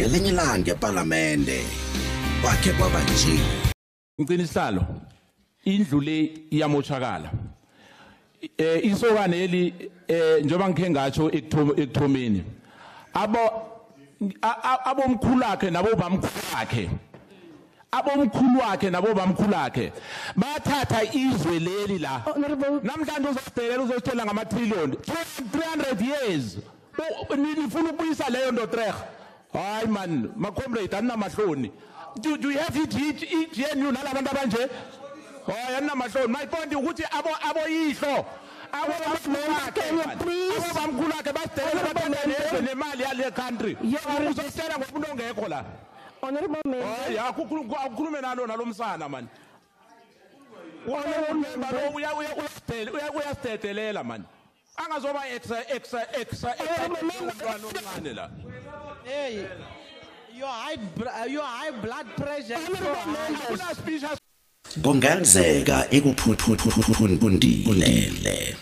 ngelinye ilanga eParliamente kwakhe kwaba nje. Ngicela isihlalo indlu le iyamoshakala. Isokane eli njengoba ngikhe ngatsho ekuthomeni abomkhulu akhe nabo bamkhulu akhe abomkhulu wakhe nabo bamkhulu akhe bathatha izwe leli la namhlanje uzositelela uzositshela ngama trillion 300 years nifuna ukubuyisa leyo ndotreg hayi man ma comrade anamahloni do you have it GNU nalabantu abanje hayi anamahloni my point ukuthi aboyihlo abomkhulu akhe basitelela bathatha nemali yale country uzositshela ngomuntu ongekho la. Honorable Member. Oh yeah, akukhulume nalomsana man. Honorable Member uyasitetelela man. Angazoba extra omncane la. Hey, your high blood pressure. Kungenzeka ekuphundile.